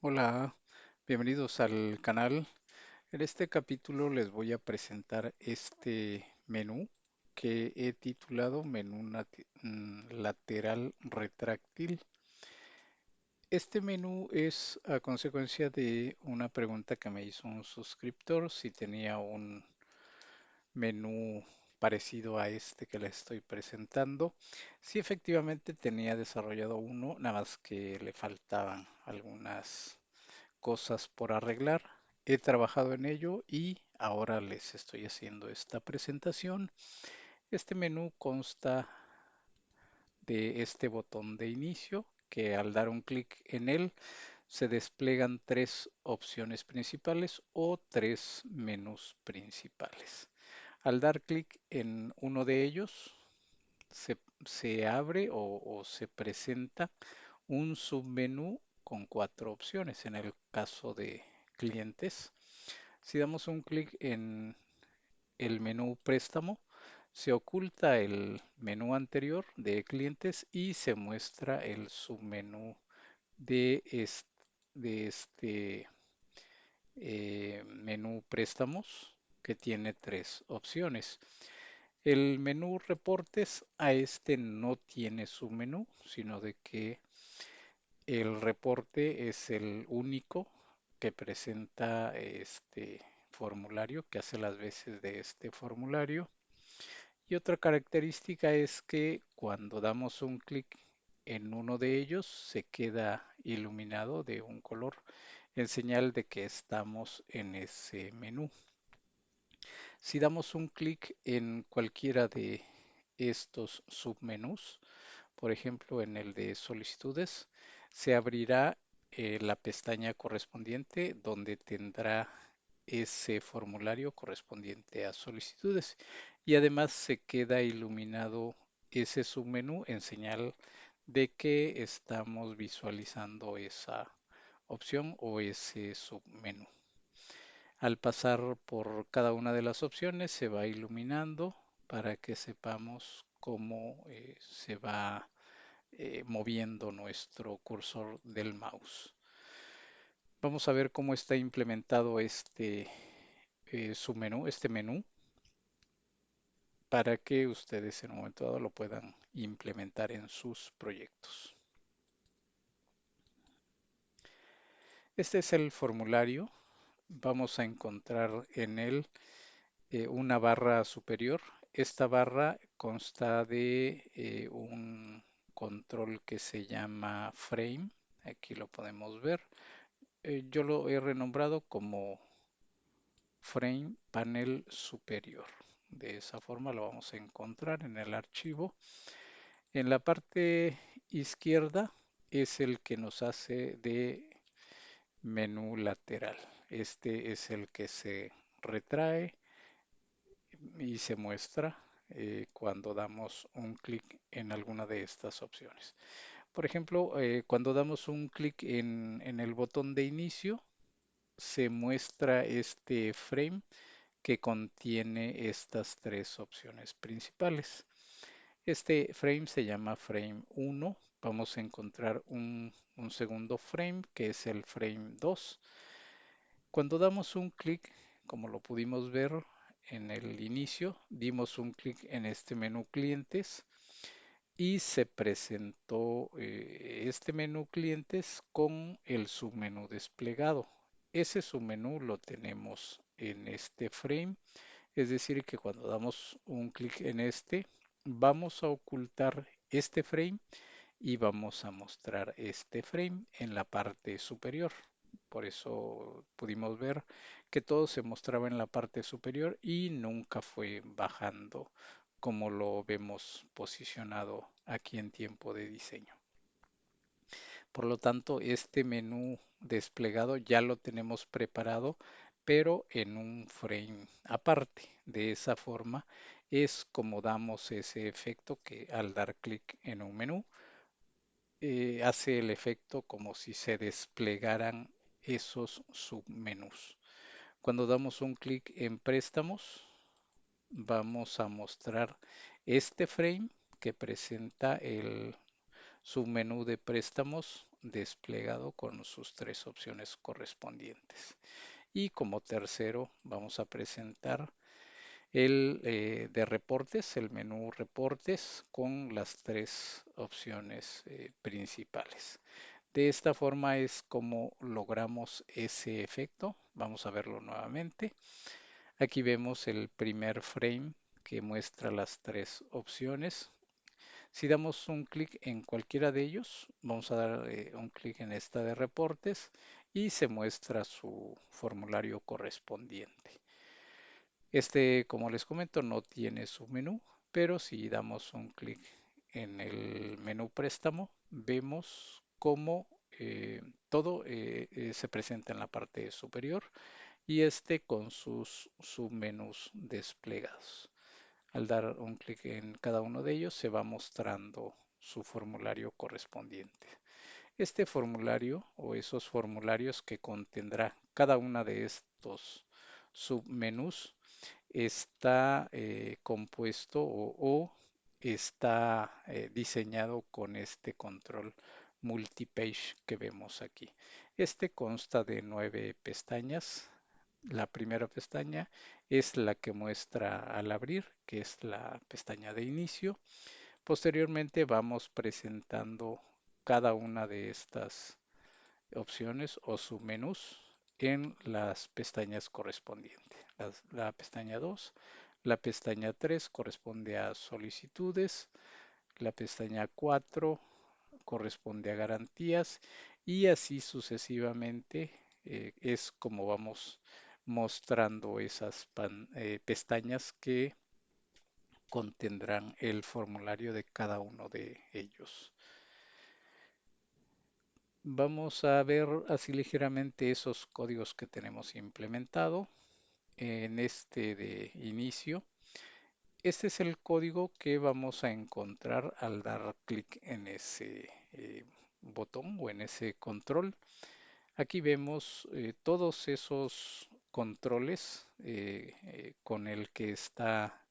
Hola, bienvenidos al canal. En este capítulo les voy a presentar este menú que he titulado lateral retráctil. Este menú es a consecuencia de una pregunta que me hizo un suscriptor si tenía un menú parecido a este que les estoy presentando. Sí, efectivamente tenía desarrollado uno, nada más que le faltaban algunas cosas por arreglar. He trabajado en ello y ahora les estoy haciendo esta presentación. Este menú consta de este botón de inicio que al dar un clic en él se despliegan tres opciones principales o tres menús principales. Al dar clic en uno de ellos se abre o se presenta un submenú con cuatro opciones. En el caso de clientes, si damos un clic en el menú préstamo, se oculta el menú anterior de clientes y se muestra el submenú de este menú préstamos que tiene tres opciones. El menú reportes a este no tiene submenú, sino de que el reporte es el único que presenta este formulario, que hace las veces de este formulario. Y otra característica es que cuando damos un clic en uno de ellos, se queda iluminado de un color en señal de que estamos en ese menú. Si damos un clic en cualquiera de estos submenús, por ejemplo, en el de solicitudes, se abrirá la pestaña correspondiente donde tendrá ese formulario correspondiente a solicitudes y además se queda iluminado ese submenú en señal de que estamos visualizando esa opción o ese submenú. Al pasar por cada una de las opciones se va iluminando para que sepamos cómo se va moviendo nuestro cursor del mouse. Vamos a ver cómo está implementado este menú, para que ustedes en un momento dado lo puedan implementar en sus proyectos. Este es el formulario. Vamos a encontrar en él una barra superior. Esta barra consta de un control que se llama frame. Aquí lo podemos ver. Yo lo he renombrado como frame panel superior. De esa forma lo vamos a encontrar en el archivo. En la parte izquierda es el que nos hace de menú lateral. Este es el que se retrae y se muestra cuando damos un clic en alguna de estas opciones. Por ejemplo, cuando damos un clic en el botón de inicio, se muestra este frame que contiene estas tres opciones principales. Este frame se llama frame 1. Vamos a encontrar un segundo frame que es el frame 2. Cuando damos un clic, como lo pudimos ver en el inicio, dimos un clic en este menú clientes y se presentó este menú clientes con el submenú desplegado. Ese submenú lo tenemos en este frame, es decir, que cuando damos un clic en este, vamos a ocultar este frame y vamos a mostrar este frame en la parte superior. Por eso pudimos ver que todo se mostraba en la parte superior y nunca fue bajando como lo vemos posicionado aquí en tiempo de diseño. Por lo tanto, este menú desplegado ya lo tenemos preparado, pero en un frame aparte. De esa forma es como damos ese efecto que al dar clic en un menú hace el efecto como si se desplegaran esos submenús. Cuando damos un clic en préstamos, vamos a mostrar este frame que presenta el submenú de préstamos desplegado con sus tres opciones correspondientes. Y como tercero vamos a presentar el de reportes, el menú reportes con las tres opciones principales. De esta forma es como logramos ese efecto. Vamos a verlo nuevamente. Aquí vemos el primer frame que muestra las tres opciones. Si damos un clic en cualquiera de ellos, vamos a dar un clic en esta de reportes y se muestra su formulario correspondiente. Este, como les comento, no tiene su menú, pero si damos un clic en el menú préstamo, vemos cómo todo se presenta en la parte superior y este con sus submenús desplegados. Al dar un clic en cada uno de ellos, se va mostrando su formulario correspondiente. Este formulario o esos formularios que contendrá cada una de estos submenús está compuesto o está diseñado con este control multipage que vemos aquí. Este consta de 9 pestañas. La primera pestaña es la que muestra al abrir, que es la pestaña de inicio. Posteriormente vamos presentando cada una de estas opciones o submenús en las pestañas correspondientes. La pestaña 2, la pestaña 3 corresponde a solicitudes, la pestaña 4 corresponde a garantías y así sucesivamente es como vamos mostrando esas pestañas que contendrán el formulario de cada uno de ellos. Vamos a ver así ligeramente esos códigos que tenemos implementado en este de inicio. Este es el código que vamos a encontrar al dar clic en ese botón o en ese control. Aquí vemos todos esos controles con el que está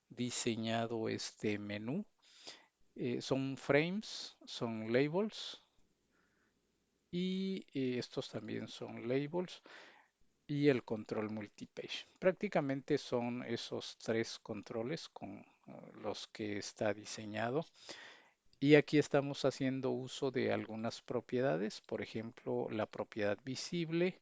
diseñado este menú. Son frames, son labels y estos también son labels y el control multipage. Prácticamente son esos tres controles con los que está diseñado. Y aquí estamos haciendo uso de algunas propiedades, por ejemplo, la propiedad visible,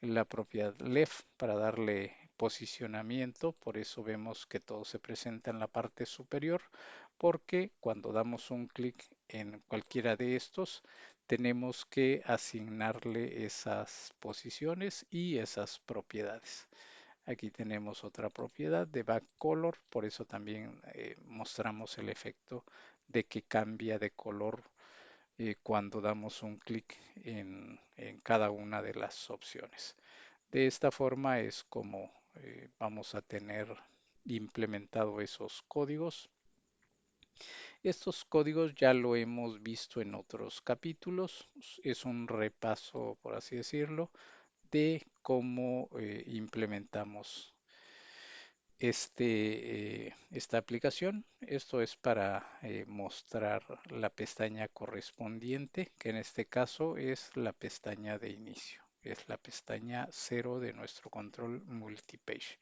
la propiedad left para darle posicionamiento, por eso vemos que todo se presenta en la parte superior, porque cuando damos un clic en cualquiera de estos, tenemos que asignarle esas posiciones y esas propiedades. Aquí tenemos otra propiedad de back color, por eso también mostramos el efecto de que cambia de color cuando damos un clic en cada una de las opciones. De esta forma es como vamos a tener implementado esos códigos. Estos códigos ya lo hemos visto en otros capítulos. Es un repaso, por así decirlo, de cómo implementamos esta aplicación. Esto es para mostrar la pestaña correspondiente, que en este caso es la pestaña de inicio. Es la pestaña 0 de nuestro control multipage.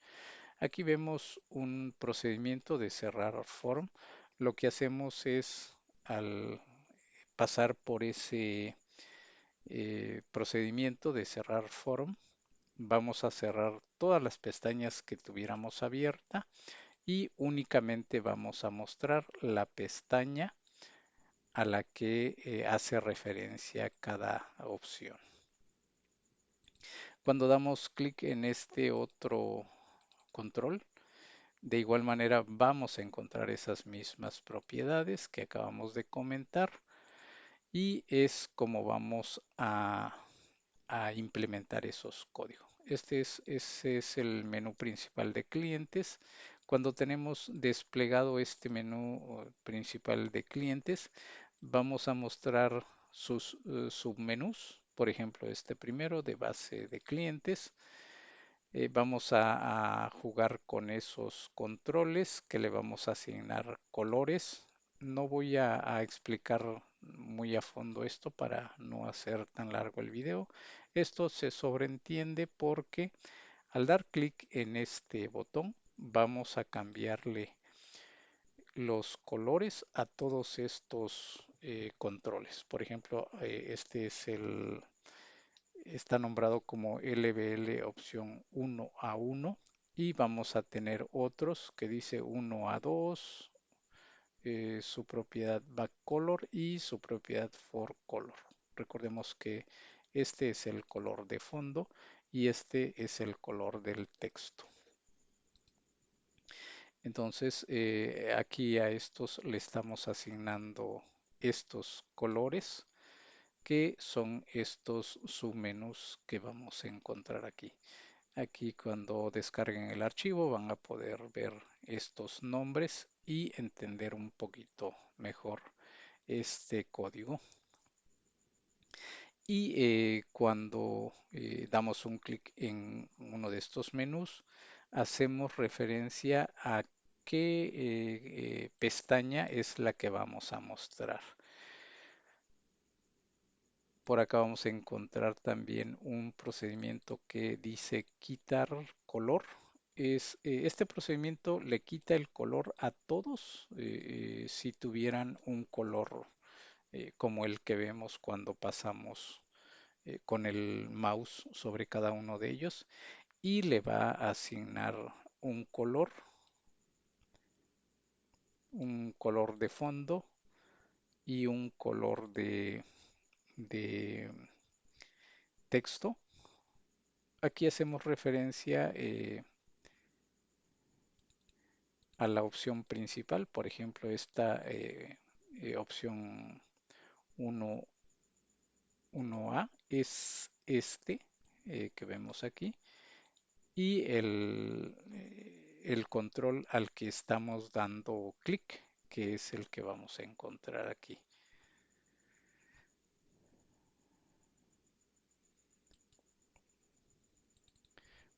Aquí vemos un procedimiento de cerrar form. Lo que hacemos es al pasar por ese procedimiento de cerrar form, vamos a cerrar todas las pestañas que tuviéramos abierta y únicamente vamos a mostrar la pestaña a la que hace referencia cada opción. Cuando damos clic en este otro control, de igual manera vamos a encontrar esas mismas propiedades que acabamos de comentar y es como vamos a implementar esos códigos. Ese es el menú principal de clientes. Cuando tenemos desplegado este menú principal de clientes, vamos a mostrar sus submenús. Por ejemplo, este primero de base de clientes. Vamos a jugar con esos controles que le vamos a asignar colores. No voy a explicar muy a fondo esto para no hacer tan largo el video. Esto se sobreentiende porque al dar clic en este botón vamos a cambiarle los colores a todos estos controles. Por ejemplo, está nombrado como LBL opción 1A1 y vamos a tener otros que dice 1A2, su propiedad backcolor y su propiedad forecolor. Recordemos que este es el color de fondo y este es el color del texto. Entonces, aquí a estos le estamos asignando estos colores que son estos submenús que vamos a encontrar aquí. Aquí cuando descarguen el archivo van a poder ver estos nombres y entender un poquito mejor este código. Y cuando damos un clic en uno de estos menús, hacemos referencia a qué pestaña es la que vamos a mostrar. Por acá vamos a encontrar también un procedimiento que dice quitar color. Este procedimiento le quita el color a todos si tuvieran un color como el que vemos cuando pasamos con el mouse sobre cada uno de ellos y le va a asignar un color de fondo y un color de texto. Aquí hacemos referencia a la opción principal, por ejemplo, esta opción 1, 1A es este que vemos aquí y el control al que estamos dando clic, que es el que vamos a encontrar aquí.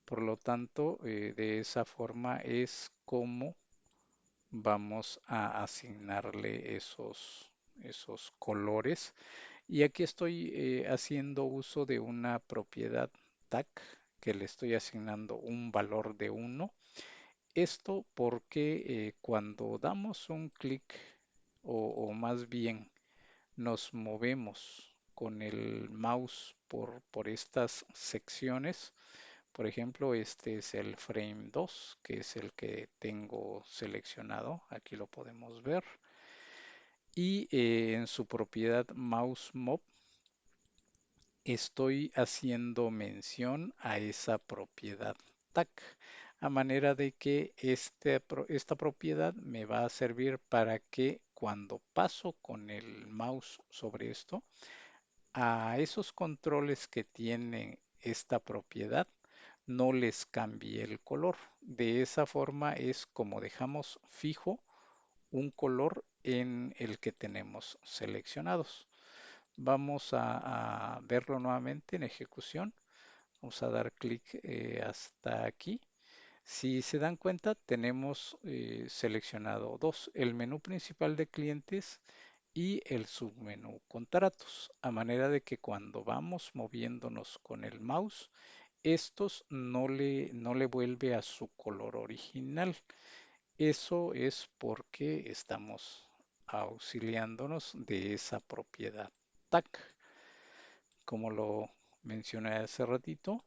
Por lo tanto, de esa forma es como vamos a asignarle esos colores. Y aquí estoy haciendo uso de una propiedad tag que le estoy asignando un valor de 1. Esto porque cuando damos un clic o más bien nos movemos con el mouse por estas secciones, por ejemplo, este es el frame 2, que es el que tengo seleccionado. Aquí lo podemos ver. Y en su propiedad mouse move estoy haciendo mención a esa propiedad tag, a manera de que esta propiedad me va a servir para que cuando paso con el mouse sobre esto, a esos controles que tiene esta propiedad, no les cambie el color. De esa forma es como dejamos fijo un color en el que tenemos seleccionados. Vamos a verlo nuevamente en ejecución. Vamos a dar clic hasta aquí. Si se dan cuenta, tenemos seleccionado dos, el menú principal de clientes y el submenú contratos, a manera de que cuando vamos moviéndonos con el mouse, estos no le vuelve a su color original. Eso es porque estamos auxiliándonos de esa propiedad tag. Como lo mencioné hace ratito,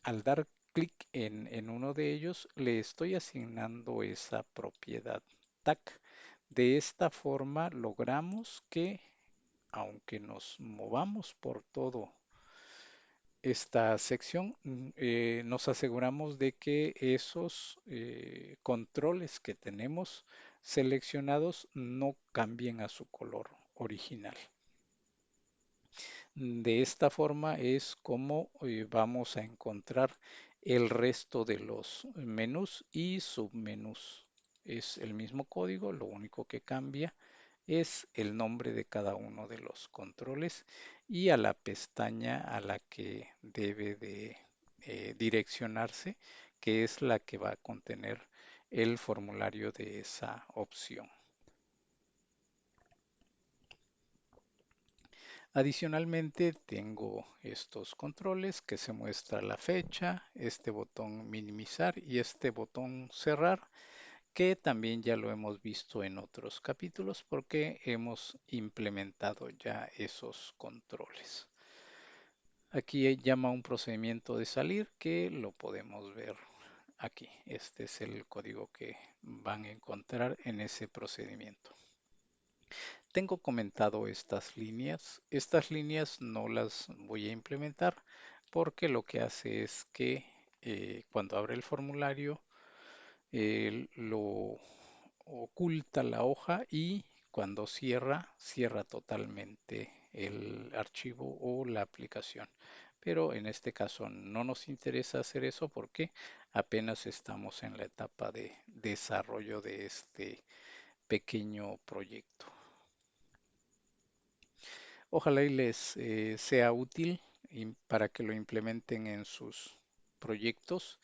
al dar clic en uno de ellos, le estoy asignando esa propiedad tag. De esta forma logramos que, aunque nos movamos por todo esta sección, nos aseguramos de que esos controles que tenemos seleccionados no cambien a su color original. De esta forma es como vamos a encontrar el resto de los menús y submenús. Es el mismo código, lo único que cambia es el nombre de cada uno de los controles y a la pestaña a la que debe de direccionarse, que es la que va a contener el formulario de esa opción. Adicionalmente, tengo estos controles que se muestra la fecha, este botón minimizar y este botón cerrar, que también ya lo hemos visto en otros capítulos porque hemos implementado ya esos controles. Aquí llama un procedimiento de salir que lo podemos ver aquí. Este es el código que van a encontrar en ese procedimiento. Tengo comentado estas líneas. Estas líneas no las voy a implementar porque lo que hace es que cuando abre el formulario lo oculta la hoja y cuando cierra, cierra totalmente el archivo o la aplicación. Pero en este caso no nos interesa hacer eso porque apenas estamos en la etapa de desarrollo de este pequeño proyecto. Ojalá y les sea útil para que lo implementen en sus proyectos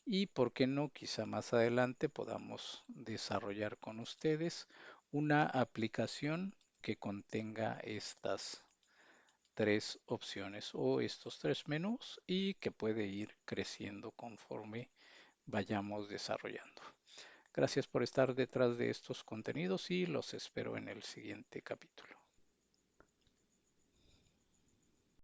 y, por qué no, quizá más adelante podamos desarrollar con ustedes una aplicación que contenga estas tres opciones o estos tres menús y que puede ir creciendo conforme vayamos desarrollando. Gracias por estar detrás de estos contenidos y los espero en el siguiente capítulo.